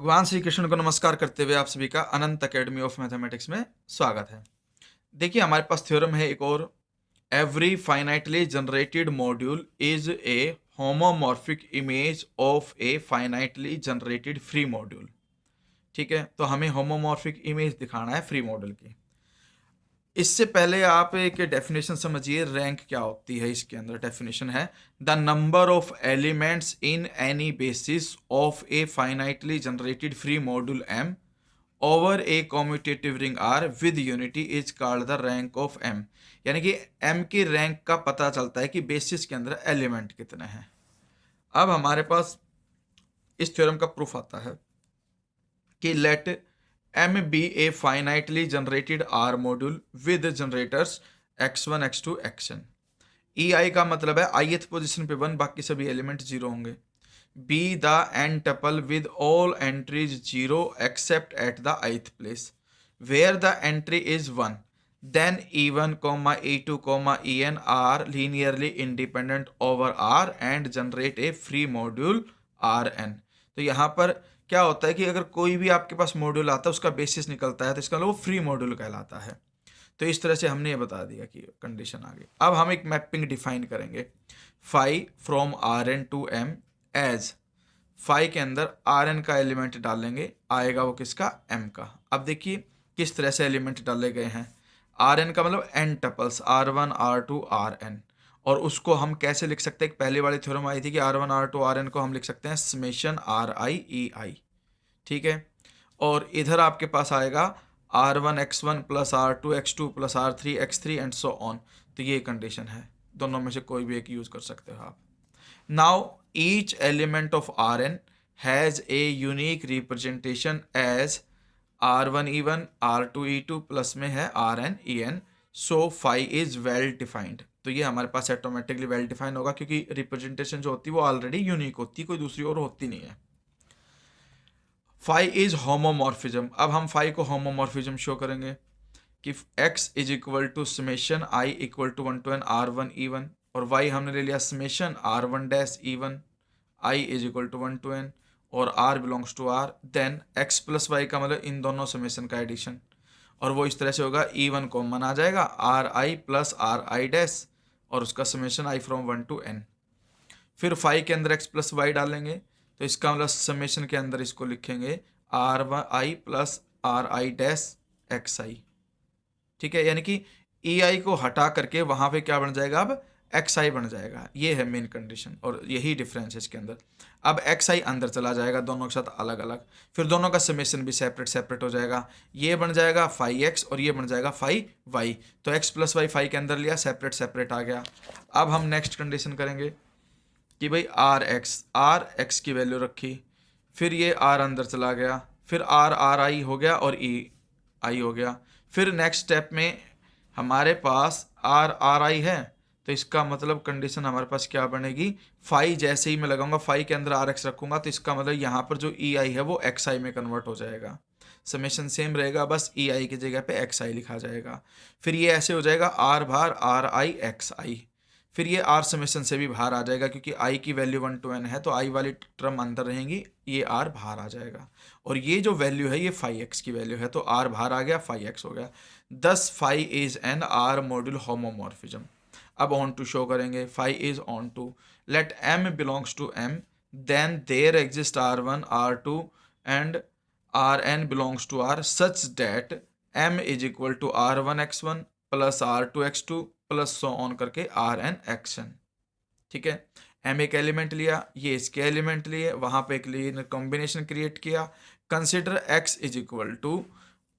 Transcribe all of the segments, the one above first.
भगवान श्री कृष्ण को नमस्कार करते हुए आप सभी का अनंत अकेडमी ऑफ मैथमेटिक्स में स्वागत है। देखिए हमारे पास थ्योरम है एक और, every finitely generated module is a homomorphic image of a finitely generated free module. ठीक है, तो हमें होमोमॉर्फिक इमेज दिखाना है फ्री मॉड्यूल की। इससे पहले आप एक डेफिनेशन समझिए, रैंक क्या होती है। इसके अंदर डेफिनेशन है the number of elements in any basis of a finitely generated free module M over a commutative ring R with unity is called the rank of M. यानी कि एम की रैंक का पता चलता है कि बेसिस के अंदर एलिमेंट कितने हैं। अब हमारे पास इस थ्योरम का प्रूफ आता है कि let M be a finitely generated R module with generators x1 x2 xn। E i का मतलब है ith पोजिशन पे 1, बाकी सभी एलिमेंट 0 होंगे। Be the n tuple with all entries 0 except at the ith place where the entry is 1, then e1, e2, en are linearly independent over r and generate a free module rn। तो यहाँ पर क्या होता है कि अगर कोई भी आपके पास मॉड्यूल आता है उसका बेसिस निकलता है तो इसका मतलब वो फ्री मॉड्यूल कहलाता है। तो इस तरह से हमने ये बता दिया कि कंडीशन आ गई। अब हम एक मैपिंग डिफाइन करेंगे, phi from R n to M as phi के अंदर आर एन का एलिमेंट डालेंगे, आएगा वो किसका, एम का। अब देखिए किस तरह से एलिमेंट डाले गए हैं। आर एन का मतलब n tuples, R one R two R n, और उसको हम कैसे लिख सकते हैं, पहले वाली थ्योरम आई थी कि R one R two R n को हम लिख सकते हैं समेशन आर आई ई आई। ठीक है, और इधर आपके पास आएगा R one x one plus R two x two plus R three x three and so on. तो ये कंडीशन है, दोनों में से कोई भी एक यूज कर सकते हो आप। Now each element of R n has a unique representation as R one e one R two e two plus में है R n e n, so phi is well defined. तो ये हमारे पास ऑटोमेटिकली वेल डिफाइंड होगा क्योंकि representation जो होती है वो ऑलरेडी यूनिक होती है, कोई दूसरी और होती नहीं है। Phi is homomorphism. अब हम फाई को होमोमॉर्फिज्म शो करेंगे कि x is equal to summation i equal to 1 to n R one e one, और y हमने ले लिया summation R one dash e one, i is equal to 1 to n और r belongs to r। Then x plus y का मतलब इन दोनों summation का addition, और वो इस तरह से होगा ई वन कॉमन आ जाएगा are I plus R I dash और उसका summation i from 1 to n। फिर फाई के अंदर x प्लस वाई डालेंगे तो इसका मतलब समेशन के अंदर इसको लिखेंगे R I plus R I dash X I. ठीक है, यानी कि ई आई को हटा करके वहां पे क्या बन जाएगा, अब एक्स आई बन जाएगा। ये है मेन कंडीशन और यही डिफरेंस है इसके अंदर। अब एक्स आई अंदर चला जाएगा दोनों के साथ अलग अलग, फिर दोनों का समेशन भी सेपरेट सेपरेट हो जाएगा। ये बन जाएगा फाई एक्स और ये बन जाएगा फाई वाई। तो एक्स प्लस वाई फाई के अंदर लिया, सेपरेट सेपरेट आ गया। अब हम नेक्स्ट कंडीशन करेंगे कि भाई आर एक्स की वैल्यू रखी, फिर ये आर अंदर चला गया, फिर आर आर आई हो गया और ई आई हो गया। फिर नेक्स्ट स्टेप में हमारे पास आर आर आई है, तो इसका मतलब कंडीशन हमारे पास क्या बनेगी, फाई जैसे ही मैं लगाऊंगा फाई के अंदर आर एक्स रखूंगा तो इसका मतलब यहाँ पर जो ई आई है वो एक्स आई में कन्वर्ट हो जाएगा। समेशन सेम रहेगा, बस ई आई की जगह पे एक्स आई लिखा जाएगा। फिर ये ऐसे हो जाएगा R bar R I X I, फिर ये आर समेशन से भी बाहर आ जाएगा क्योंकि आई की वैल्यू 1 to n है तो आई वाली टर्म अंदर रहेंगी, ये आर बाहर आ जाएगा। और ये जो वैल्यू है ये फाई एक्स की वैल्यू है तो आर बाहर आ गया, फाई एक्स हो गया। 10 phi is an R module homomorphism. अब ऑन टू शो करेंगे, phi is onto let M belongs to M, then there exist R one R two and R n belongs to R such that M is equal to R one x one plus R two x two plus so on करके R n action. ठीक है, M एक element लिया, ये इसके element लिए, वहां पे एक लीनियर कॉम्बिनेशन क्रिएट किया। Consider x is equal to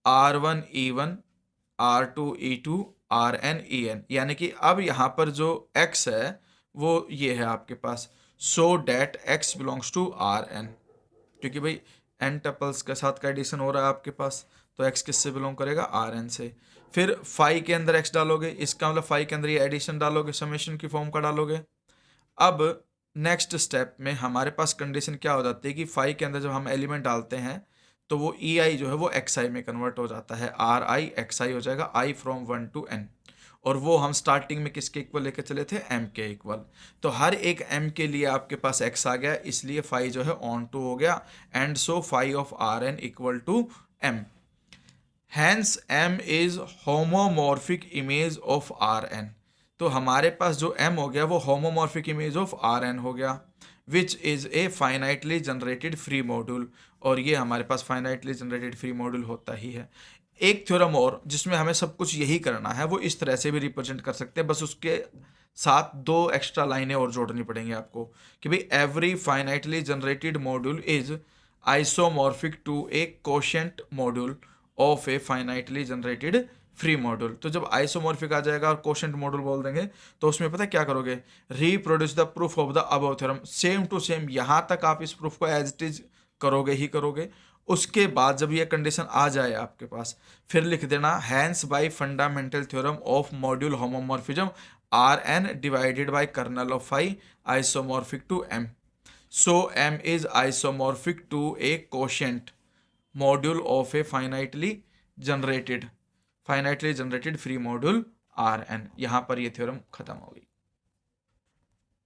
R one e one R two e two R n e n, यानी कि अब यहाँ पर जो x है वो ये है आपके पास, so that x belongs to R N, क्योंकि भाई एन टपल्स के साथ का एडिशन हो रहा है आपके पास तो x किससे बिलोंग करेगा, आर एन से। फिर फाई के अंदर x डालोगे, इसका मतलब फाई के अंदर ये एडिशन डालोगे, समेशन की फॉर्म का डालोगे। अब नेक्स्ट स्टेप में हमारे पास कंडीशन क्या हो जाती है कि फाई के अंदर जब हम एलिमेंट डालते हैं तो वो ई आई जो है वो एक्स आई में कन्वर्ट हो जाता है, आर आई एक्स आई हो जाएगा, आई फ्रॉम 1 to n। और वो हम स्टार्टिंग में किसके इक्वल लेके चले थे, m के इक्वल। तो हर एक m के लिए आपके पास x आ गया, इसलिए फाई जो है ऑन टू हो गया, and so phi of R n equal to m। Hence m is homomorphic image of R n. तो हमारे पास जो m हो गया वो homomorphic image of R n हो गया, which is a finitely generated free module. और ये हमारे पास फाइनाइटली जनरेटेड फ्री मॉड्यूल होता ही है। एक थ्योरम और जिसमें हमें सब कुछ यही करना है, वो इस तरह से भी रिप्रेजेंट कर सकते हैं, बस उसके साथ दो एक्स्ट्रा लाइनें और जोड़नी पड़ेंगी आपको कि भाई every finitely generated module is isomorphic to a quotient module of a finitely generated free module. तो जब आइसोमॉर्फिक आ जाएगा और कोशेंट मॉड्यूल बोल देंगे तो उसमें पता है क्या करोगे, reproduce the proof of the above theorem, same to same यहां तक आप इस प्रूफ को एज इट इज करोगे ही करोगे। उसके बाद जब ये कंडीशन आ जाए आपके पास, फिर लिख देना hence by fundamental theorem of module homomorphism R n divided by kernel of phi isomorphic to M. So m is isomorphic to a quotient module of a finitely generated free module Rn। यहाँ पर ये theorem खत्म हो गई।